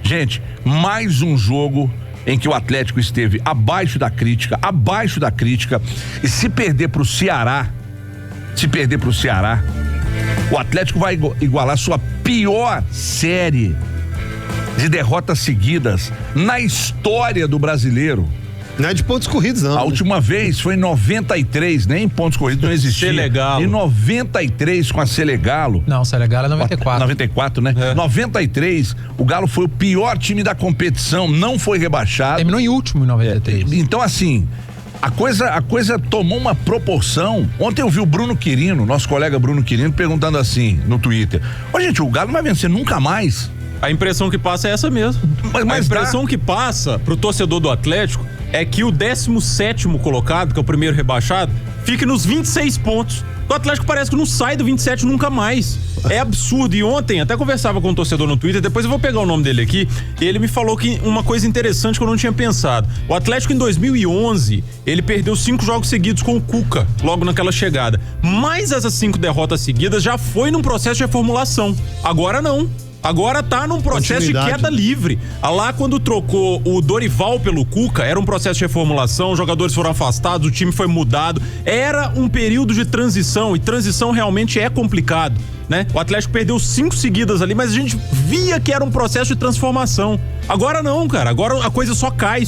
Gente, mais um jogo em que o Atlético esteve abaixo da crítica, e se perder pro Ceará, o Atlético vai igualar sua pior série de derrotas seguidas na história do brasileiro. Não é de pontos corridos, não. A última vez foi em 93, nem pontos corridos não existia. Selegalo. Em 93 com a Selegalo. Não, Selegalo é 94. 94, né? 93, o Galo foi o pior time da competição, não foi rebaixado. Terminou em último em 93. Então, assim, a coisa tomou uma proporção. Ontem eu vi o Bruno Quirino, nosso colega Bruno Quirino, perguntando assim no Twitter: ô, gente, o Galo não vai vencer nunca mais. A impressão que passa é essa mesmo. Mas a impressão que passa pro torcedor do Atlético é que o 17º colocado, que é o primeiro rebaixado, fique nos 26 pontos. O Atlético parece que não sai do 27 nunca mais. É absurdo. E ontem, até conversava com um torcedor no Twitter, depois eu vou pegar o nome dele aqui, e ele me falou que uma coisa interessante que eu não tinha pensado. O Atlético em 2011, ele perdeu 5 jogos seguidos com o Cuca, logo naquela chegada. Mas essas 5 derrotas seguidas já foi num processo de reformulação. Agora não. Agora tá num processo de queda livre. Lá quando trocou o Dorival pelo Cuca, era um processo de reformulação, os jogadores foram afastados, o time foi mudado. Era um período de transição, e transição realmente é complicado, né? O Atlético perdeu 5 seguidas ali, mas a gente via que era um processo de transformação. Agora não, cara. Agora a coisa só cai,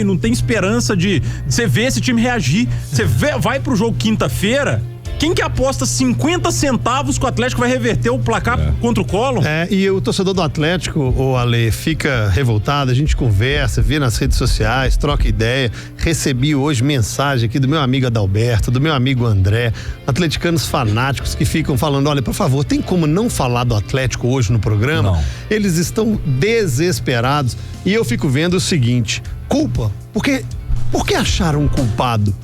não tem esperança de você ver esse time reagir. Você vai pro jogo quinta-feira, quem que aposta 50 centavos que o Atlético vai reverter o placar contra o Collor? E o torcedor do Atlético, o Ale, fica revoltado, a gente conversa, vê nas redes sociais, troca ideia. Recebi hoje mensagem aqui do meu amigo Adalberto, do meu amigo André, atleticanos fanáticos que ficam falando: olha, por favor, tem como não falar do Atlético hoje no programa? Não. Eles estão desesperados. E eu fico vendo o seguinte: culpa? Por que acharam um culpado?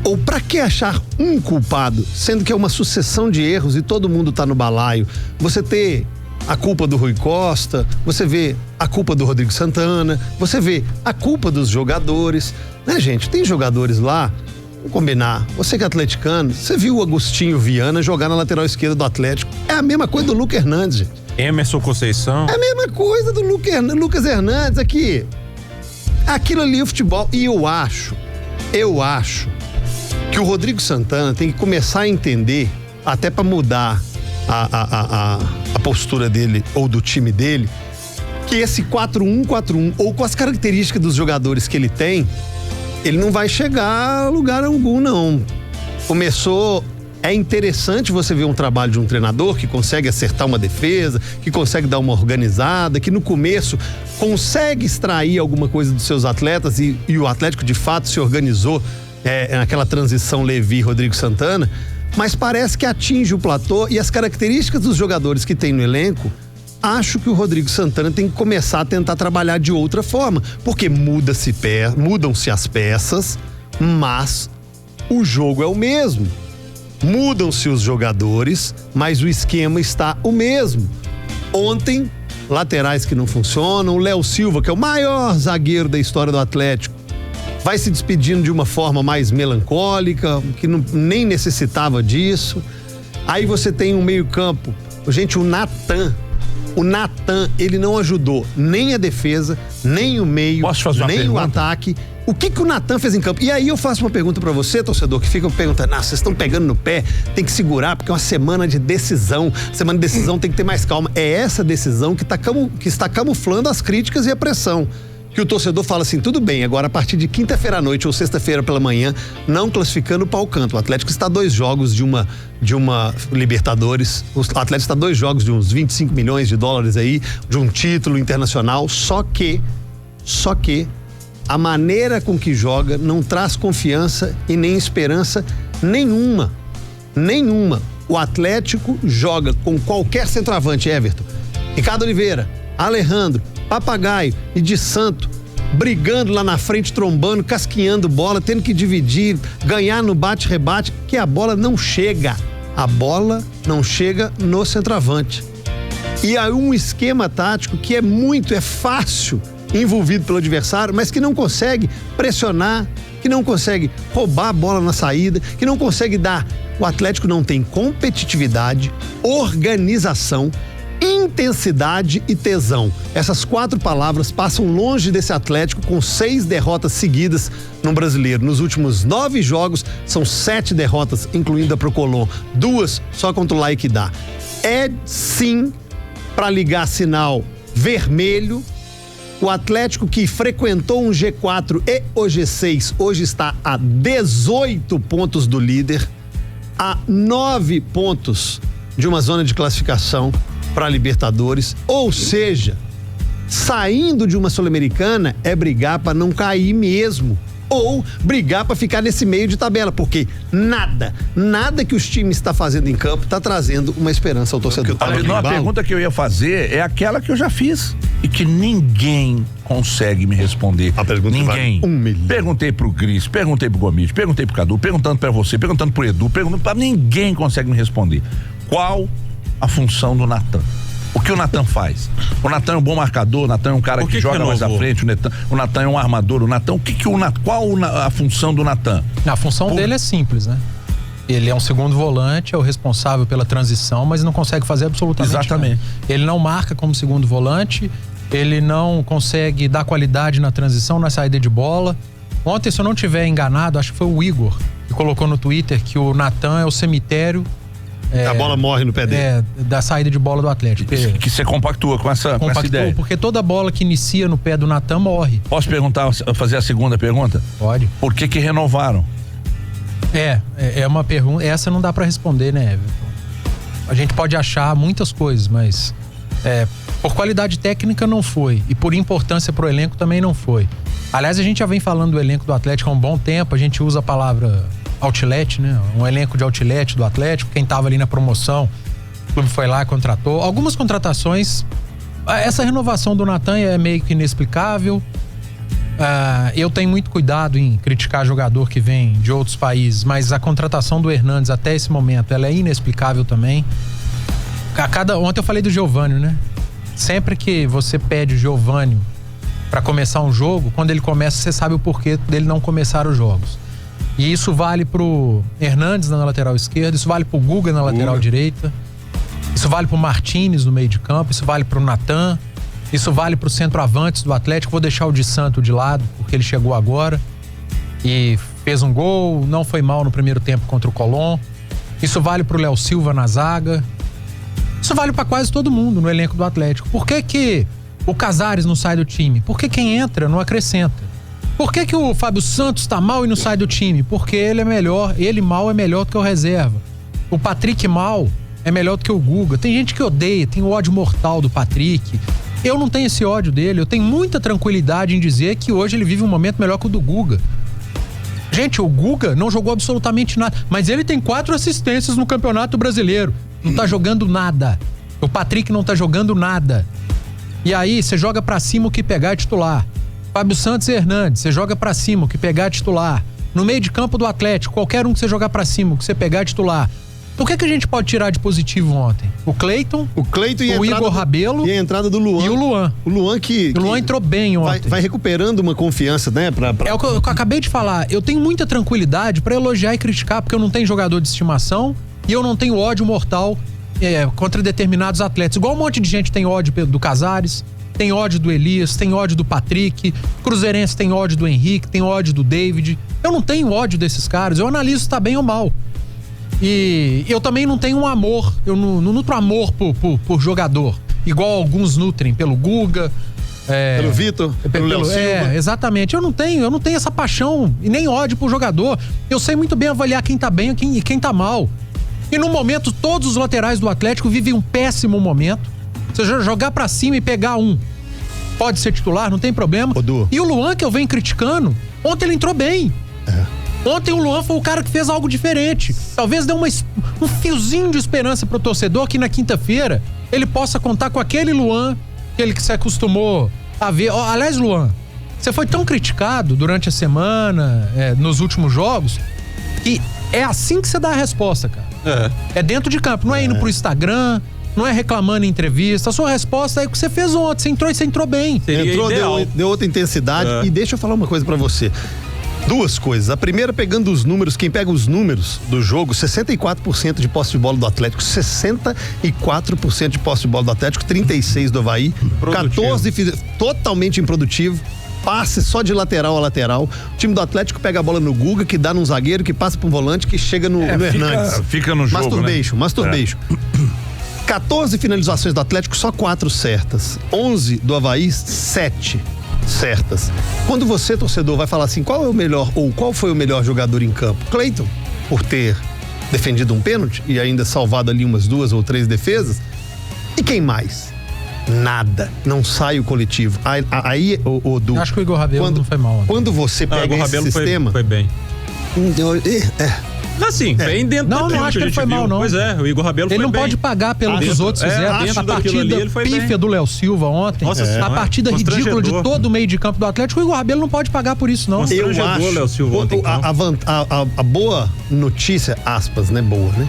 Ou pra que achar um culpado, sendo que é uma sucessão de erros e todo mundo tá no balaio? Você ter a culpa do Rui Costa, você vê a culpa do Rodrigo Santana, você vê a culpa dos jogadores, né, gente? Tem jogadores lá, vamos combinar, você que é atleticano, você viu o Agostinho Viana jogar na lateral esquerda do Atlético, é a mesma coisa do Lucas Hernandes, gente. Emerson Conceição. É a mesma coisa do Lucas Hernandes aqui. Aquilo ali é o futebol. E eu acho que o Rodrigo Santana tem que começar a entender, até para mudar a postura dele ou do time dele, que esse 4-1-4-1, ou com as características dos jogadores que ele tem, ele não vai chegar a lugar algum, não. É interessante você ver um trabalho de um treinador que consegue acertar uma defesa, que consegue dar uma organizada, que no começo consegue extrair alguma coisa dos seus atletas, e o Atlético de fato se organizou naquela transição Levi-Rodrigo Santana, mas parece que atinge o platô, e as características dos jogadores que tem no elenco, acho que o Rodrigo Santana tem que começar a tentar trabalhar de outra forma, porque mudam-se as peças, mas o jogo é o mesmo. Mudam-se os jogadores, mas o esquema está o mesmo. Ontem, laterais que não funcionam, o Léo Silva, que é o maior zagueiro da história do Atlético, vai se despedindo de uma forma mais melancólica, que nem necessitava disso. Aí você tem um meio-campo, gente, o Natan, ele não ajudou nem a defesa, nem o meio, nem o ataque. O que o Natan fez em campo? E aí eu faço uma pergunta pra você, torcedor, que fica perguntando: vocês estão pegando no pé, tem que segurar, porque é uma semana de decisão. Semana de decisão tem que ter mais calma. É essa decisão que está camuflando as críticas e a pressão. Que o torcedor fala assim: tudo bem, agora a partir de quinta-feira à noite ou sexta-feira pela manhã, não classificando o pau canto. O Atlético está a 2 jogos de uma Libertadores, o Atlético está a 2 jogos de uns 25 milhões de dólares aí, de um título internacional, só que a maneira com que joga não traz confiança e nem esperança nenhuma. O Atlético joga com qualquer centroavante, Everton, Ricardo Oliveira, Alejandro, Papagaio e de Santo, brigando lá na frente, trombando, casquinhando bola, tendo que dividir, ganhar no bate-rebate, que a bola não chega. A bola não chega no centroavante. E aí um esquema tático que é fácil, envolvido pelo adversário, mas que não consegue pressionar, que não consegue roubar a bola na saída, que não consegue dar. O Atlético não tem competitividade, organização intensidade e tesão. Essas 4 palavras passam longe desse Atlético com 6 derrotas seguidas no Brasileiro. Nos últimos 9 jogos, são 7 derrotas, incluindo a pro Colón. 2 só contra o Laikidá. É sim para ligar sinal vermelho. O Atlético, que frequentou um G4 e o G6, hoje está a 18 pontos do líder, a 9 pontos de uma zona de classificação para Libertadores. Ou seja, saindo de uma Sul-Americana é brigar para não cair mesmo, ou brigar para ficar nesse meio de tabela, porque nada que os times estão fazendo em campo está trazendo uma esperança ao torcedor. A pergunta que eu ia fazer é aquela que eu já fiz e que ninguém consegue me responder. A pergunta ninguém. Vale 1 milhão. Perguntei pro Gris, perguntei pro Gomes, perguntei pro Cadu, perguntando pra você, perguntando pro Edu, perguntando pra ninguém consegue me responder. Qual a função do Natan? O que o Natan faz? O Natan é um bom marcador, o Natan é um cara que joga mais à frente, o Natan é um armador, qual a função do Natan? A função dele é simples, né? Ele é um segundo volante, é o responsável pela transição, mas não consegue fazer absolutamente Exatamente. nada. Ele não marca como segundo volante, ele não consegue dar qualidade na transição, na saída de bola. Ontem, se eu não estiver enganado, acho que foi o Igor que colocou no Twitter que o Natan é o cemitério. A bola morre no pé dele. Da saída de bola do Atlético. Que você compactua com essa ideia. Porque toda bola que inicia no pé do Natan morre. Posso fazer a segunda pergunta? Pode. Por que renovaram? É uma pergunta. Essa não dá pra responder, né, Everton? A gente pode achar muitas coisas, mas por qualidade técnica não foi. E por importância pro elenco também não foi. Aliás, a gente já vem falando do elenco do Atlético há um bom tempo. A gente usa a palavra outlet, né? Um elenco de outlet do Atlético. Quem tava ali na promoção, o clube foi lá e contratou. Algumas contratações, essa renovação do Natan é meio que inexplicável. Eu tenho muito cuidado em criticar jogador que vem de outros países, mas a contratação do Hernandes até esse momento, ela é inexplicável também. Ontem eu falei do Giovânio, né? Sempre que você pede o Giovânio para começar um jogo, quando ele começa, você sabe o porquê dele não começar os jogos. E isso vale pro Hernandes na lateral esquerda, isso vale pro Guga na lateral direita, isso vale pro Martínez no meio de campo, isso vale pro Natan, isso vale pro centroavantes do Atlético. Vou deixar o de Santo de lado, porque ele chegou agora e fez um gol, não foi mal no primeiro tempo contra o Colón. Isso vale pro Léo Silva na zaga. Isso vale pra quase todo mundo no elenco do Atlético. Por que o Casares não sai do time? Porque quem entra não acrescenta. Por que o Fábio Santos tá mal e não sai do time? Porque ele é melhor, ele mal é melhor do que o reserva. O Patrick mal é melhor do que o Guga. Tem gente que odeia, tem o ódio mortal do Patrick. Eu não tenho esse ódio dele, eu tenho muita tranquilidade em dizer que hoje ele vive um momento melhor que o do Guga. Gente, o Guga não jogou absolutamente nada, mas ele tem 4 assistências no Campeonato Brasileiro. Não tá jogando nada. O Patrick não tá jogando nada. E aí, você joga pra cima o que pegar é titular. Fábio Santos e Hernandes, você joga pra cima o que pegar é titular. No meio de campo do Atlético, qualquer um que você jogar pra cima o que você pegar é titular. O que a gente pode tirar de positivo ontem? O Cleiton e o Igor Rabelo e a entrada do Luan. E o Luan. O Luan que o Luan entrou bem ontem. Vai recuperando uma confiança, né? É o que eu acabei de falar. Eu tenho muita tranquilidade pra elogiar e criticar, porque eu não tenho jogador de estimação e eu não tenho ódio mortal contra determinados atletas. Igual um monte de gente tem ódio do Casares, tem ódio do Elias, tem ódio do Patrick, Cruzeirense tem ódio do Henrique, tem ódio do David. Eu não tenho ódio desses caras, eu analiso se tá bem ou mal. E eu também não tenho um amor, eu não nutro amor por jogador, igual alguns nutrem pelo Guga, pelo Vitor, pelo Léo Silva. Exatamente. Eu não tenho essa paixão e nem ódio por jogador. Eu sei muito bem avaliar quem tá bem e quem tá mal. E no momento, todos os laterais do Atlético vivem um péssimo momento. Você jogar pra cima e pegar um, pode ser titular, não tem problema. Odu. E o Luan, que eu venho criticando, ontem ele entrou bem. Ontem o Luan foi o cara que fez algo diferente. Talvez dê um fiozinho de esperança pro torcedor que na quinta-feira ele possa contar com aquele Luan que ele se acostumou a ver. Aliás, Luan, você foi tão criticado durante a semana, nos últimos jogos, que é assim que você dá a resposta, cara. É dentro de campo, não é indo pro Instagram, não é reclamando em entrevista. A sua resposta é o que você fez ontem. Você entrou bem. Deu outra intensidade. E deixa eu falar uma coisa pra você. Duas coisas. A primeira, pegando os números, quem pega os números do jogo, 64% de posse de bola do Atlético, 64% de posse de bola do Atlético, 36% do Avaí, 14% totalmente improdutivo, passe só de lateral a lateral. O time do Atlético pega a bola no Guga, que dá num zagueiro, que passa para um volante, que chega no Hernandes. Fica no jogo, Masturbation. 14 finalizações do Atlético, só 4 certas. 11 do Avaí, 7 certas. Quando você, torcedor, vai falar assim, qual é o melhor ou qual foi o melhor jogador em campo? Cleiton, por ter defendido um pênalti e ainda salvado ali umas 2 ou 3 defesas. E quem mais? Nada. Não sai o coletivo. Aí, o Du, acho que o Igor Rabelo não foi mal. Quando você pega esse sistema... Foi bem. Assim, bem dentro Não acho que ele foi mal, não. Pois é, o Igor Rabelo foi bem. Ele não pode pagar pelo que os outros fizeram. Essa partida pífia do Léo Silva ontem, a partida ridícula de todo o meio de campo do Atlético, o Igor Rabelo não pode pagar por isso, não. Eu acho, Léo Silva ontem, a boa notícia, aspas, né, boa, né,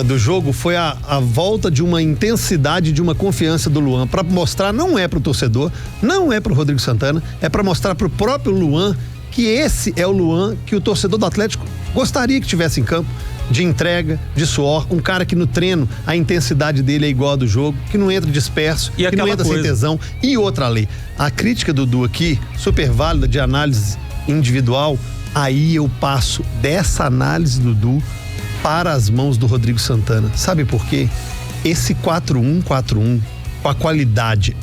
do jogo foi a volta de uma intensidade, de uma confiança do Luan, pra mostrar, não é pro torcedor, não é pro Rodrigo Santana, é pra mostrar pro próprio Luan que esse é o Luan que o torcedor do Atlético gostaria que tivesse em campo, de entrega, de suor, um cara que no treino a intensidade dele é igual a do jogo, que não entra disperso, que não entra sem tesão. E outra lei, a crítica do Du aqui, super válida de análise individual, aí eu passo dessa análise do Du para as mãos do Rodrigo Santana. Sabe por quê? Esse 4-1-4-1, com a qualidade,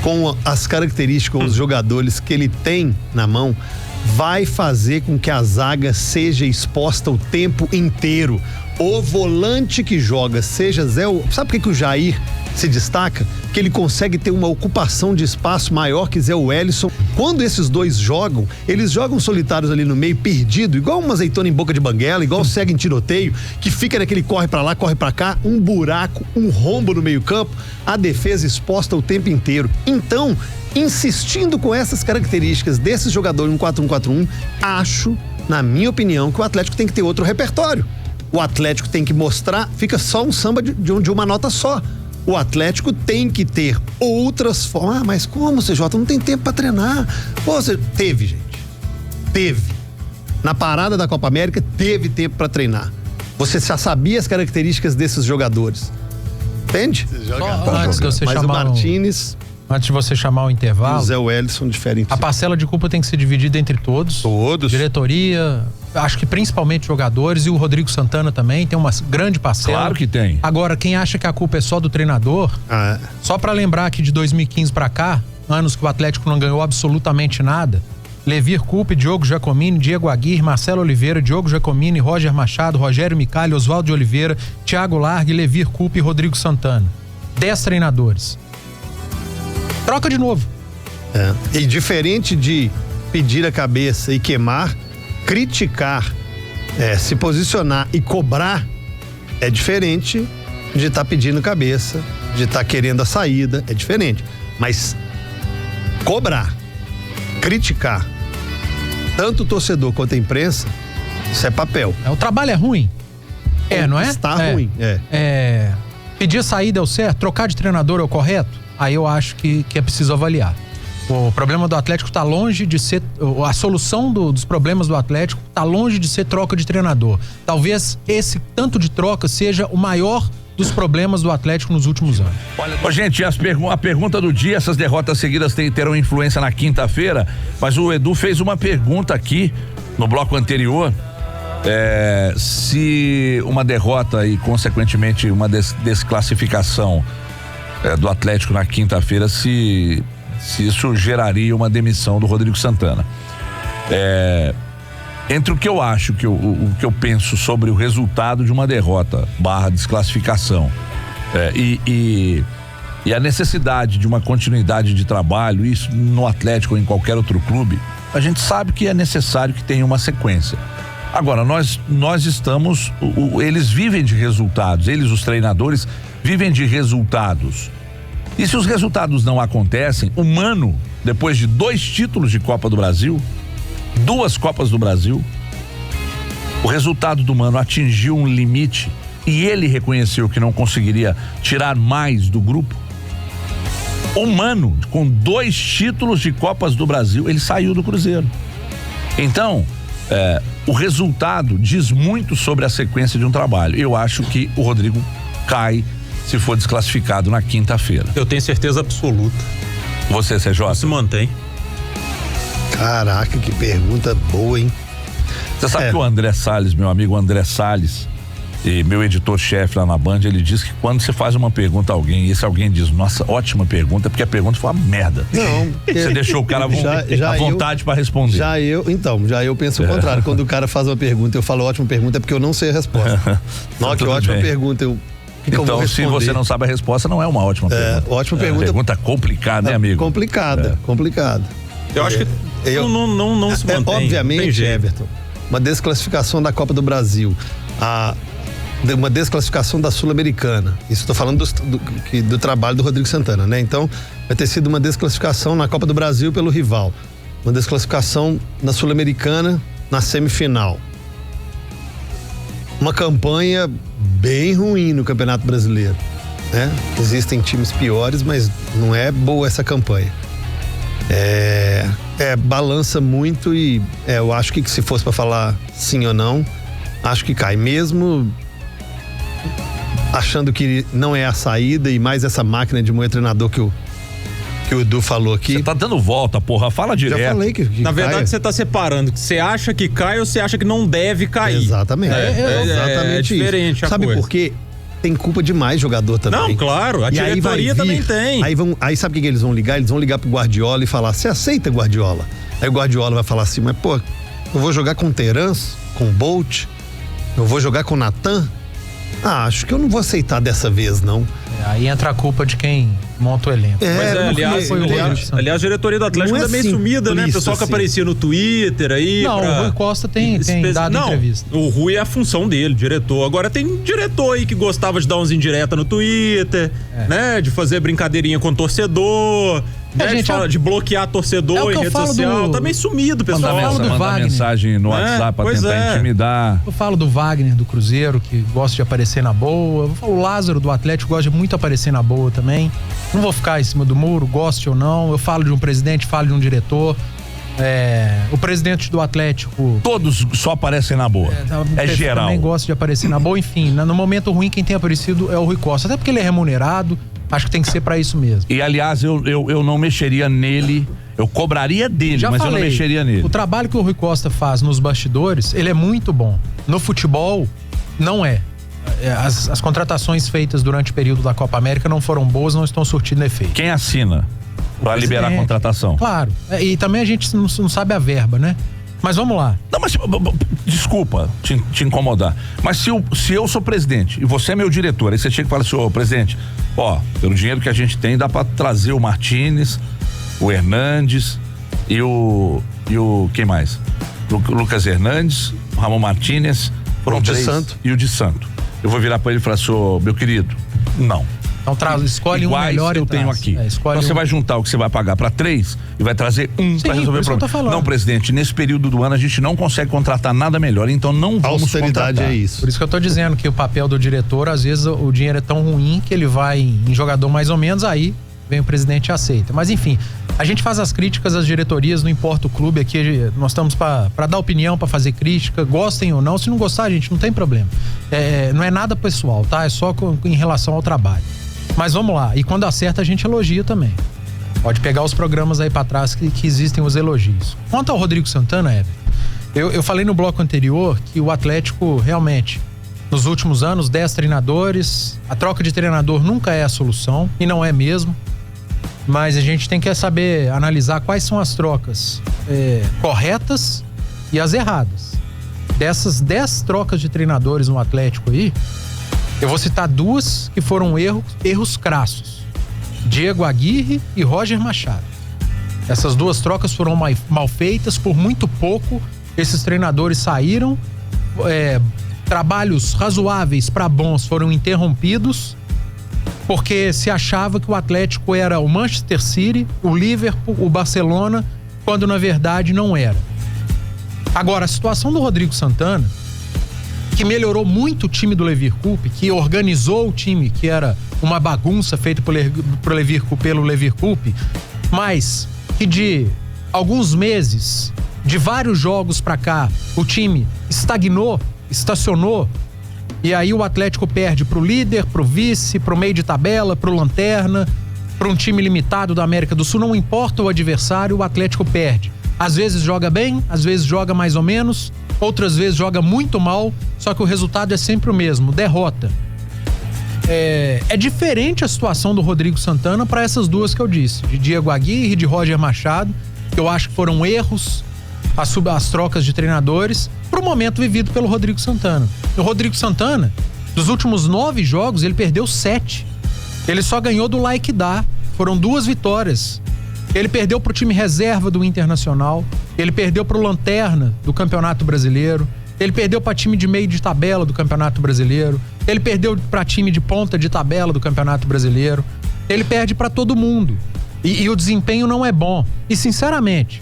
com as características, os jogadores que ele tem na mão, vai fazer com que a zaga seja exposta o tempo inteiro. O volante que joga, seja Zé... Sabe por que o Jair se destaca? Que ele consegue ter uma ocupação de espaço maior que Zé Wellison. Quando esses dois jogam, eles jogam solitários ali no meio, perdido, igual uma azeitona em boca de banguela, igual cego em tiroteio, que fica naquele corre pra lá, corre pra cá, um buraco, um rombo no meio campo, a defesa exposta o tempo inteiro. Então, insistindo com essas características desses jogadores, um 4-1-4-1, acho, na minha opinião, que o Atlético tem que ter outro repertório. O Atlético tem que mostrar, fica só um samba de uma nota só. O Atlético tem que ter outras formas. Ah, mas como, CJ? Não tem tempo pra treinar. Pô, teve, gente. Teve. Na parada da Copa América, teve tempo pra treinar. Você já sabia as características desses jogadores. Entende? Antes de você mas chamar o Martínez... Antes de você chamar o intervalo... O Zé Wellison diferente. A parcela de culpa tem que ser dividida entre todos. Todos. Diretoria, acho que principalmente jogadores, e o Rodrigo Santana também tem uma grande parcela. Claro que tem. Agora, quem acha que a culpa é só do treinador, só pra lembrar que de 2015 pra cá, anos que o Atlético não ganhou absolutamente nada, Levir Coupe, Diogo Giacomini, Diego Aguirre, Marcelo Oliveira, Diogo Giacomini, Roger Machado, Rogério Micali, Oswaldo de Oliveira, Thiago Largue, Levir Coupe e Rodrigo Santana. 10 treinadores. Troca de novo. E diferente de pedir a cabeça e queimar, criticar, se posicionar e cobrar, é diferente de estar pedindo cabeça, de estar querendo a saída, é diferente. Mas cobrar, criticar, tanto o torcedor quanto a imprensa, isso é papel. O trabalho é ruim? Não é? Está ruim, Pedir a saída é o certo? Trocar de treinador é o correto? Aí eu acho que é preciso avaliar. O problema do Atlético está longe de ser... A solução dos problemas do Atlético está longe de ser troca de treinador. Talvez esse tanto de troca seja o maior dos problemas do Atlético nos últimos anos. Ô, gente, a pergunta do dia, essas derrotas seguidas terão influência na quinta-feira, mas o Edu fez uma pergunta aqui no bloco anterior, se uma derrota e consequentemente uma desclassificação do Atlético na quinta-feira, se isso geraria uma demissão do Rodrigo Santana. Entre o que eu acho, o que eu penso sobre o resultado de uma derrota / desclassificação e a necessidade de uma continuidade de trabalho, isso no Atlético ou em qualquer outro clube, a gente sabe que é necessário que tenha uma sequência. Agora, nós estamos, eles vivem de resultados, os treinadores vivem de resultados. E se os resultados não acontecem, o Mano, depois de 2 títulos de Copa do Brasil, 2 Copas do Brasil, o resultado do Mano atingiu um limite e ele reconheceu que não conseguiria tirar mais do grupo. O Mano, com 2 títulos de Copas do Brasil, ele saiu do Cruzeiro. Então, o resultado diz muito sobre a sequência de um trabalho. Eu acho que o Rodrigo cai se for desclassificado na quinta-feira. Eu tenho certeza absoluta. Você, CJ? Se mantém. Caraca, que pergunta boa, hein? Você sabe que o André Salles, meu amigo André Salles, e meu editor-chefe lá na Band, ele diz que quando você faz uma pergunta a alguém, e esse alguém diz, nossa, ótima pergunta, porque a pergunta foi uma merda. Não. Você deixou o cara à vontade para responder. Já eu penso o contrário. Quando o cara faz uma pergunta, eu falo ótima pergunta, é porque eu não sei a resposta. Não, que ótima pergunta, eu vou então, se você não sabe a resposta, não é uma ótima pergunta. Ótima pergunta. Pergunta complicada, né, amigo? Complicada. Eu acho que não se mantém. Obviamente, Everton, uma desclassificação da Copa do Brasil, uma desclassificação da Sul-Americana. Isso estou falando do trabalho do Rodrigo Santana, né? Então, vai ter sido uma desclassificação na Copa do Brasil pelo rival. Uma desclassificação na Sul-Americana na semifinal. Uma campanha bem ruim no Campeonato Brasileiro, né? Existem times piores, mas não é boa essa campanha. Balança muito e eu acho que se fosse para falar sim ou não, acho que cai. Mesmo achando que não é a saída e mais essa máquina de moer treinador que o Edu falou aqui. Você tá dando volta, porra, fala direto. Já falei que na verdade, você tá separando que você acha que cai ou você acha que não deve cair. Exatamente. Exatamente diferente isso. Sabe por quê? Tem culpa demais jogador também. Não, claro, a diretoria também tem. Aí sabe o que eles vão ligar? Eles vão ligar pro Guardiola e falar, você aceita, Guardiola? Aí o Guardiola vai falar assim, mas pô, eu vou jogar com o Terence, com o Bolt, eu vou jogar com o Natan? Acho que eu não vou aceitar dessa vez, não. Aí entra a culpa de quem monta o elenco. Aliás, a diretoria do Atlético é meio sumida, né? O pessoal que aparecia no Twitter aí. Não, o Rui Costa tem dado entrevista. O Rui é a função dele, diretor. Agora tem diretor aí que gostava de dar uns indiretas no Twitter, né? De fazer brincadeirinha com o torcedor, de bloquear torcedor em rede social. Tá meio sumido, pessoal. Manda mensagem no WhatsApp pra tentar intimidar. Eu falo do Wagner do Cruzeiro, que gosta de aparecer na boa. Eu falo o Lázaro do Atlético, gosta de muito aparecer na boa também. Não vou ficar em cima do muro, goste ou não. Eu falo de um presidente, falo de um diretor. O presidente do Atlético... Todos só aparecem na boa. Geral. Também gosta de aparecer na boa. Enfim, no momento ruim, quem tem aparecido é o Rui Costa. Até porque ele é remunerado. Acho que tem que ser pra isso mesmo. E, aliás, eu não mexeria nele. Eu cobraria dele, mas eu não mexeria nele. O trabalho que o Rui Costa faz nos bastidores, ele é muito bom. No futebol, não é. As contratações feitas durante o período da Copa América não foram boas, não estão surtindo efeito. Quem assina para liberar a contratação? Claro. E também a gente não sabe a verba, né? Mas vamos lá. Não, mas desculpa te incomodar. Mas se eu sou presidente e você é meu diretor, aí você chega e fala assim, ô presidente, pelo dinheiro que a gente tem, dá pra trazer o Martínez, o Hernandes e o quem mais? Lucas Hernandes, o Ramon Martínez, foram 3. E o de Santo. Eu vou virar pra ele e falar assim, meu querido, não. Então escolhe um melhor eu tenho aqui. Então você vai juntar o que você vai pagar para 3 e vai trazer pra resolver o problema. Não, presidente, nesse período do ano a gente não consegue contratar nada melhor, então não vamos contratar. É isso. Por isso que eu tô dizendo que o papel do diretor, às vezes o dinheiro é tão ruim que ele vai em jogador mais ou menos, aí vem o presidente e aceita. Mas enfim, a gente faz as críticas às diretorias, não importa o clube, aqui nós estamos para dar opinião, para fazer crítica, gostem ou não. Se não gostar, gente, não tem problema. Não é nada pessoal, tá? É só em relação ao trabalho. Mas vamos lá, e quando acerta a gente elogia também. Pode pegar os programas aí pra trás que existem os elogios. Quanto ao Rodrigo Santana, eu falei no bloco anterior que o Atlético realmente, nos últimos anos, 10 treinadores, a troca de treinador nunca é a solução, e não é mesmo, mas a gente tem que saber analisar quais são as trocas corretas e as erradas. Dessas 10 trocas de treinadores no Atlético aí, eu vou citar 2 que foram erros crassos. Diego Aguirre e Roger Machado. Essas 2 trocas foram mal feitas, por muito pouco esses treinadores saíram, trabalhos razoáveis para bons foram interrompidos, porque se achava que o Atlético era o Manchester City, o Liverpool, o Barcelona, quando na verdade não era. Agora, a situação do Rodrigo Santana, que melhorou muito o time do Leverkusen, que organizou o time, que era uma bagunça feita pelo Leverkusen, mas que de alguns meses, de vários jogos pra cá, o time estagnou, estacionou, e aí o Atlético perde pro líder, pro vice, pro meio de tabela, pro lanterna, pra um time limitado da América do Sul, não importa o adversário, o Atlético perde. Às vezes joga bem, às vezes joga mais ou menos, outras vezes joga muito mal, só que o resultado é sempre o mesmo, derrota. É diferente a situação do Rodrigo Santana para essas duas que eu disse, de Diego Aguirre e de Roger Machado, que eu acho que foram erros, as trocas de treinadores, pro momento vivido pelo Rodrigo Santana. O Rodrigo Santana, dos últimos 9 jogos, ele perdeu 7. Ele só ganhou do like dá, foram 2 vitórias. Ele perdeu pro time reserva do Internacional, ele perdeu pro lanterna do Campeonato Brasileiro, ele perdeu para time de meio de tabela do Campeonato Brasileiro, ele perdeu para time de ponta de tabela do Campeonato Brasileiro, ele perde para todo mundo. E o desempenho não é bom. E sinceramente,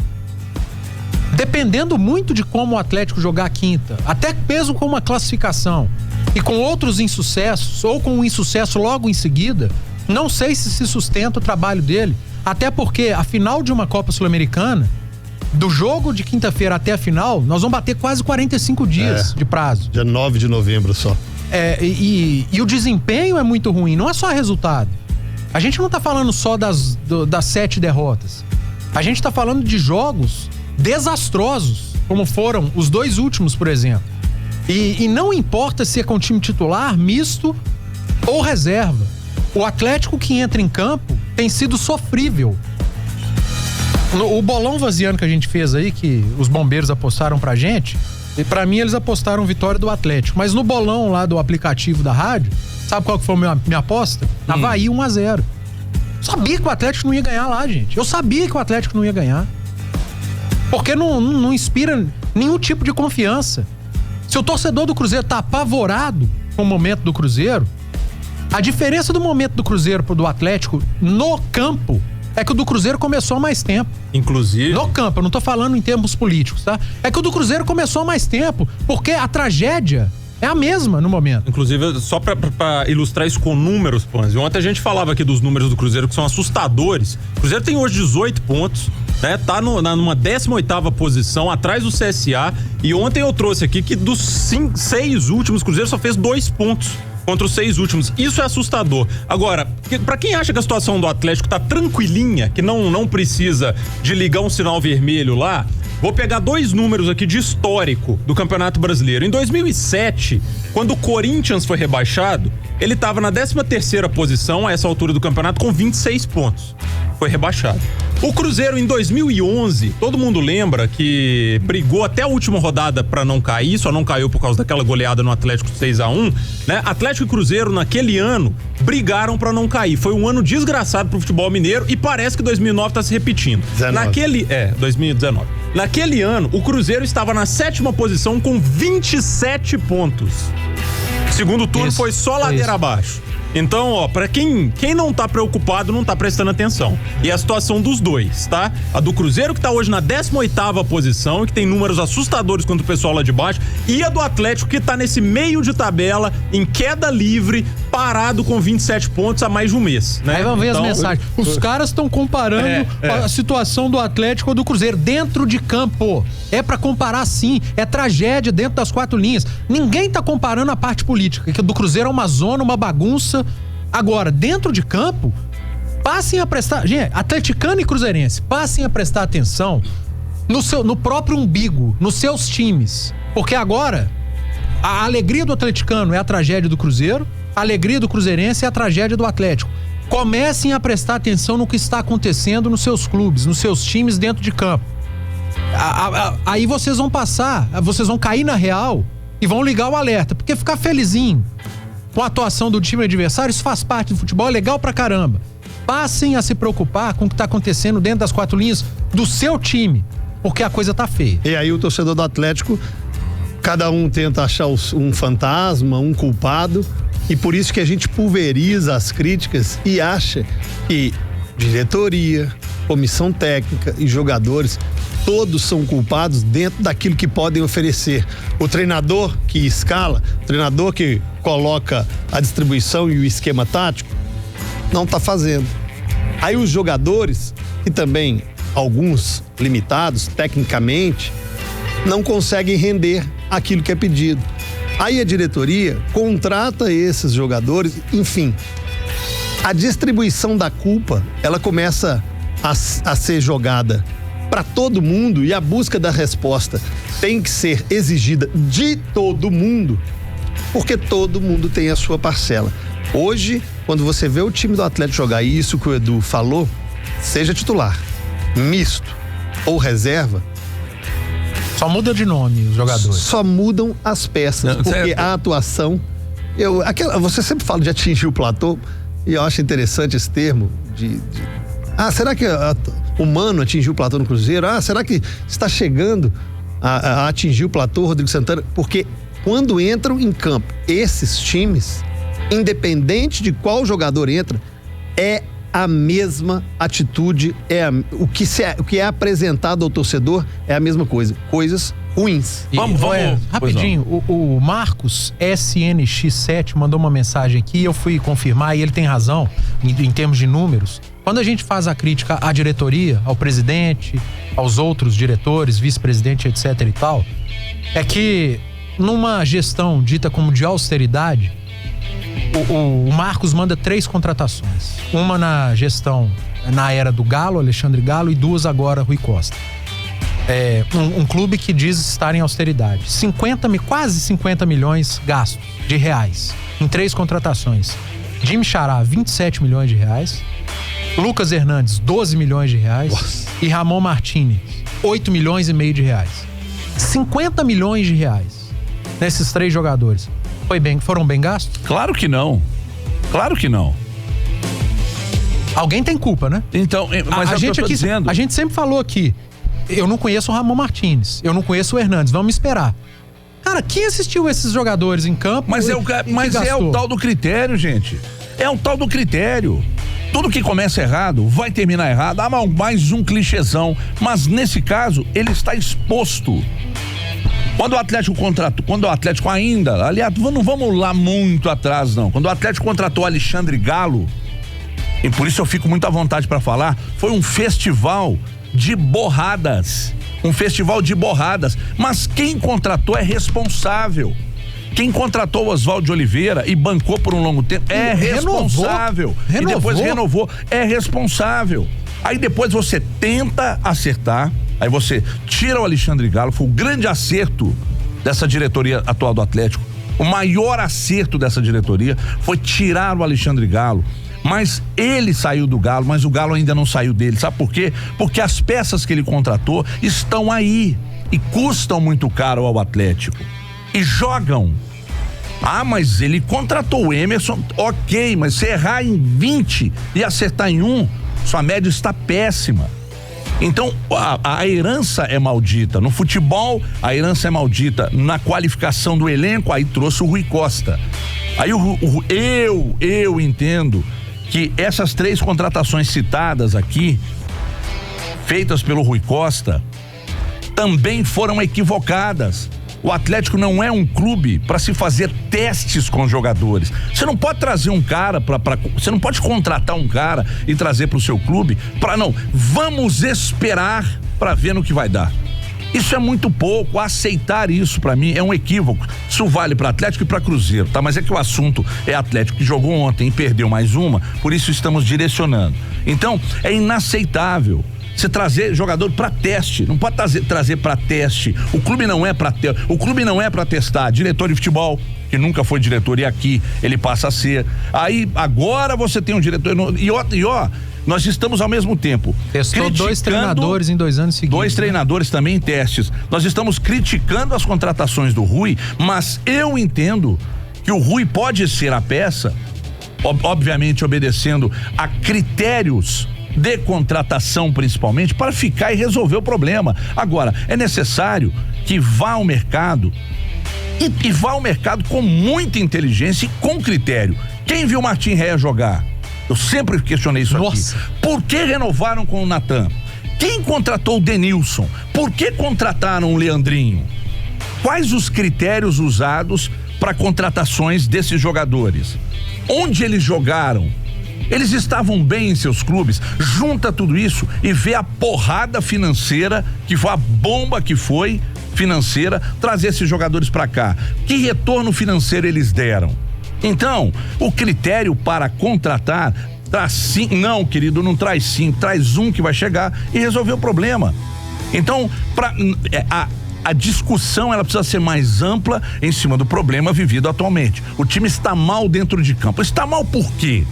dependendo muito de como o Atlético jogar a quinta, até mesmo com uma classificação e com outros insucessos, ou com um insucesso logo em seguida, não sei se sustenta o trabalho dele. Até porque a final de uma Copa Sul-Americana, do jogo de quinta-feira até a final, nós vamos bater quase 45 dias de prazo. Dia 9 de novembro só. E o desempenho é muito ruim, não é só resultado. A gente não tá falando só das 7 derrotas. A gente tá falando de jogos desastrosos, como foram os 2 últimos, por exemplo. E não importa se é com time titular, misto ou reserva. O Atlético que entra em campo tem sido sofrível. O bolão vaziano que a gente fez aí, que os bombeiros apostaram pra gente, e pra mim eles apostaram vitória do Atlético. Mas no bolão lá do aplicativo da rádio, sabe qual que foi a minha aposta? Avaí 1-0. Sabia que o Atlético não ia ganhar lá, gente. Eu sabia que o Atlético não ia ganhar. Porque não inspira nenhum tipo de confiança. Se o torcedor do Cruzeiro tá apavorado com o momento do Cruzeiro, a diferença do momento do Cruzeiro pro do Atlético no campo é que o do Cruzeiro começou há mais tempo. Inclusive... No campo, eu não tô falando em termos políticos, tá? É que o do Cruzeiro começou há mais tempo, porque a tragédia é a mesma no momento. Inclusive, só pra ilustrar isso com números, Panzi, ontem a gente falava aqui dos números do Cruzeiro que são assustadores. O Cruzeiro tem hoje 18 pontos, né? Tá numa 18ª posição, atrás do CSA, e ontem eu trouxe aqui que dos 6 últimos, o Cruzeiro só fez 2 pontos contra os 6 últimos. Isso é assustador. Agora, pra quem acha que a situação do Atlético tá tranquilinha, que não precisa de ligar um sinal vermelho lá, vou pegar 2 números aqui de histórico do Campeonato Brasileiro. Em 2007, quando o Corinthians foi rebaixado, ele tava na 13ª posição a essa altura do campeonato com 26 pontos. Foi rebaixado. O Cruzeiro em 2011, todo mundo lembra que brigou até a última rodada pra não cair, só não caiu por causa daquela goleada no Atlético 6-1, né? Atlético e Cruzeiro naquele ano brigaram pra não cair. Foi um ano desgraçado pro futebol mineiro e parece que 2009 tá se repetindo. 2019. Naquele ano, o Cruzeiro estava na 7ª posição com 27 pontos. Segundo turno foi só ladeira abaixo. Então, ó, pra quem não tá preocupado, não tá prestando atenção. E a situação dos dois, tá? A do Cruzeiro, que tá hoje na 18ª posição e que tem números assustadores contra o pessoal lá de baixo, e a do Atlético, que tá nesse meio de tabela, em queda livre, parado com 27 pontos há mais de um mês, né? Aí vamos ver as mensagens. Os caras estão comparando a situação do Atlético ou do Cruzeiro dentro de campo. É pra comparar sim, é tragédia dentro das 4 linhas. Ninguém tá comparando a parte política, que do Cruzeiro é uma zona, uma bagunça. Agora, dentro de campo, passem a prestar... Gente, atleticano e cruzeirense, passem a prestar atenção no próprio umbigo, nos seus times. Porque agora, a alegria do atleticano é a tragédia do Cruzeiro, a alegria do cruzeirense é a tragédia do Atlético. Comecem a prestar atenção no que está acontecendo nos seus clubes, nos seus times dentro de campo. Aí vocês vão vocês vão cair na real e vão ligar o alerta, porque ficar felizinho com a atuação do time adversário, isso faz parte do futebol, é legal pra caramba. Passem a se preocupar com o que tá acontecendo dentro das 4 linhas do seu time, porque a coisa tá feia. E aí o torcedor do Atlético, cada um tenta achar um fantasma, um culpado, e por isso que a gente pulveriza as críticas e acha que diretoria, comissão técnica e jogadores, todos são culpados dentro daquilo que podem oferecer. O treinador que escala, o treinador que coloca a distribuição e o esquema tático, não está fazendo. Aí os jogadores, que também alguns limitados tecnicamente, não conseguem render aquilo que é pedido. Aí a diretoria contrata esses jogadores, enfim. A distribuição da culpa, ela começa a ser jogada para todo mundo e a busca da resposta tem que ser exigida de todo mundo, porque todo mundo tem a sua parcela. Hoje, quando você vê o time do Atlético jogar isso que o Edu falou, seja titular, misto ou reserva, só muda de nome os jogadores. Só mudam as peças, porque a atuação, você sempre fala de atingir o platô, e eu acho interessante esse termo será que o Mano atingiu o platô no Cruzeiro? Será que está chegando a atingir o platô, Rodrigo Santana? Porque quando entram em campo esses times, independente de qual jogador entra, é a mesma atitude, o que é apresentado ao torcedor é a mesma coisa, coisas ruins. Vamos. Rapidinho, o Marcos SNX7 mandou uma mensagem aqui, eu fui confirmar e ele tem razão em termos de números. Quando a gente faz a crítica à diretoria, ao presidente, aos outros diretores, vice-presidente, etc e tal, é que numa gestão dita como de austeridade, o Marcos manda 3 contratações. Uma na gestão, na era do Galo, Alexandre Galo, e 2 agora, Rui Costa. Um clube que diz estar em austeridade. Quase 50 milhões gastos de reais em 3 contratações. Jimmy Xará, 27 milhões de reais. Lucas Hernandes, 12 milhões de reais. Nossa. E Ramon Martini, 8 milhões e meio de reais. 50 milhões de reais nesses 3 jogadores. Foram bem gastos? Claro que não. Alguém tem culpa, né? Então, mas a gente aqui, dizendo. A gente sempre falou aqui, eu não conheço o Ramon Martins, eu não conheço o Hernandes, vamos esperar. Cara, quem assistiu esses jogadores em campo? Mas é o tal do critério, gente. É o tal do critério. Tudo que começa errado vai terminar errado. Mais um clichêzão. Mas nesse caso, ele está exposto. Quando o Atlético ainda, aliás, não vamos lá muito atrás, não. Quando o Atlético contratou Alexandre Galo, e por isso eu fico muito à vontade para falar, foi um festival de borradas. Mas quem contratou é responsável. Quem contratou o Oswaldo de Oliveira e bancou por um longo tempo é responsável. E depois renovou, é responsável. Aí depois você tenta acertar, aí você tira o Alexandre Galo, foi o grande acerto dessa diretoria atual do Atlético. O maior acerto dessa diretoria foi tirar o Alexandre Galo. Mas ele saiu do Galo, mas o Galo ainda não saiu dele. Sabe por quê? Porque as peças que ele contratou estão aí e custam muito caro ao Atlético. E jogam. Mas ele contratou o Emerson, ok, mas se errar em 20 e acertar em 1, sua média está péssima. Então, a herança é maldita. No futebol, a herança é maldita. Na qualificação do elenco, aí trouxe o Rui Costa. Aí eu entendo que essas 3 contratações citadas aqui, feitas pelo Rui Costa, também foram equivocadas. O Atlético não é um clube para se fazer testes com jogadores. Você não pode trazer um cara você não pode contratar um cara e trazer para o seu clube vamos esperar para ver no que vai dar. Isso é muito pouco. Aceitar isso para mim é um equívoco. Isso vale para Atlético e para Cruzeiro, tá? Mas é que o assunto é Atlético, que jogou ontem e perdeu mais uma, por isso estamos direcionando. Então, é inaceitável você trazer jogador para teste. Não pode trazer para teste. O clube não é para testar. Diretor de futebol, que nunca foi diretor, e aqui ele passa a ser. Aí agora você tem um diretor nós estamos ao mesmo tempo testou 2 treinadores em 2 anos seguidos. 2 treinadores também em testes. Nós estamos criticando as contratações do Rui, mas eu entendo que o Rui pode ser a peça, obviamente obedecendo a critérios de contratação, principalmente, para ficar e resolver o problema. Agora, é necessário que vá ao mercado e vá ao mercado com muita inteligência e com critério. Quem viu o Martim Réa jogar? Eu sempre questionei isso aqui. Por que renovaram com o Natan? Quem contratou o Denilson? Por que contrataram o Leandrinho? Quais os critérios usados para contratações desses jogadores? Onde eles jogaram? Eles estavam bem em seus clubes. Junta tudo isso e vê a porrada financeira, que foi a bomba que foi financeira, trazer esses jogadores pra cá. Que retorno financeiro eles deram? Então, o critério para contratar traz sim, não, querido, não traz sim, traz um que vai chegar e resolver o problema. Então, a discussão ela precisa ser mais ampla em cima do problema vivido atualmente. O time está mal dentro de campo. Está mal por quê?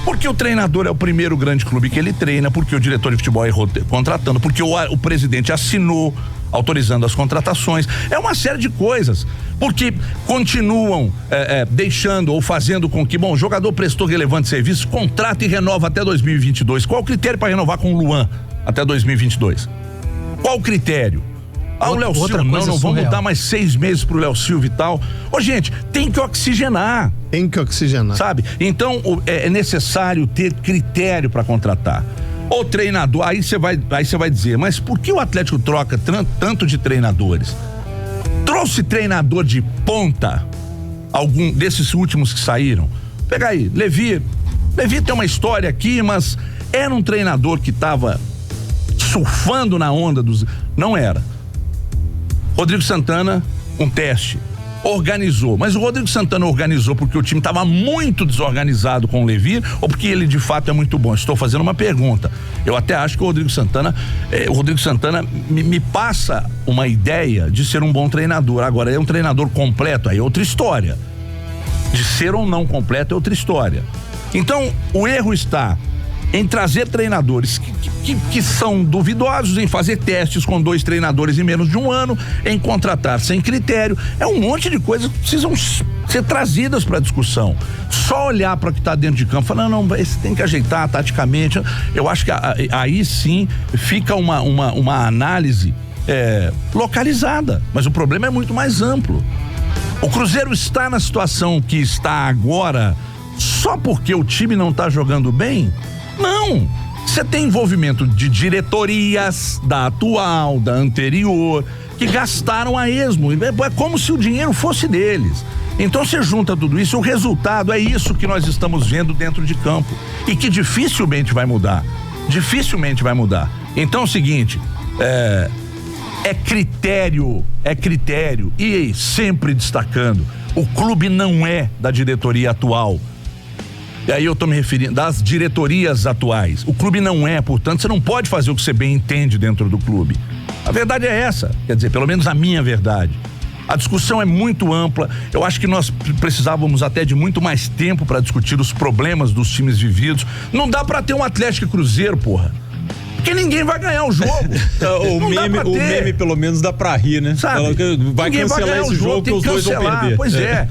Porque o treinador é o primeiro grande clube que ele treina, porque o diretor de futebol errou contratando, porque o presidente assinou autorizando as contratações. É uma série de coisas. Porque continuam deixando ou fazendo com que, bom, o jogador prestou relevante serviço, contrata e renova até 2022. Qual o critério para renovar com o Luan até 2022? Qual o critério? O Léo Silva, não vamos dar mais 6 meses pro Léo Silva e tal. Ô, gente, tem que oxigenar. Tem que oxigenar. Sabe? Então, é necessário ter critério para contratar. O treinador, aí você vai dizer, mas por que o Atlético troca tanto de treinadores? Trouxe treinador de ponta, algum desses últimos que saíram. Pega aí, Levi tem uma história aqui, mas era um treinador que tava surfando na onda dos... Não era. Rodrigo Santana, um teste, organizou, mas o Rodrigo Santana organizou porque o time estava muito desorganizado com o Levi ou porque ele de fato é muito bom? Estou fazendo uma pergunta. Eu até acho que o Rodrigo Santana me passa uma ideia de ser um bom treinador. Agora, é um treinador completo, aí é outra história. De ser ou não completo é outra história. Então, o erro está em trazer treinadores que são duvidosos, em fazer testes com 2 treinadores em menos de um ano, em contratar sem critério. É um monte de coisas que precisam ser trazidas para discussão. Só olhar para o que está dentro de campo e falar, não, esse tem que ajeitar taticamente. Eu acho que aí sim fica uma análise localizada, mas o problema é muito mais amplo. O Cruzeiro está na situação que está agora só porque o time não está jogando bem? Não, você tem envolvimento de diretorias da atual, da anterior, que gastaram a esmo, é como se o dinheiro fosse deles. Então você junta tudo isso, o resultado é isso que nós estamos vendo dentro de campo e que dificilmente vai mudar, Então é o seguinte, é critério e sempre destacando, o clube não é da diretoria atual. E aí eu tô me referindo das diretorias atuais. O clube não é, portanto, você não pode fazer o que você bem entende dentro do clube. A verdade é essa, quer dizer, pelo menos a minha verdade. A discussão é muito ampla. Eu acho que nós precisávamos até de muito mais tempo para discutir os problemas dos times vividos. Não dá para ter um Atlético e Cruzeiro, porra. Porque ninguém vai ganhar o jogo. o meme pelo menos dá pra rir, né? Sabe? Vai cancelar esse jogo que os dois vão perder. Pois é.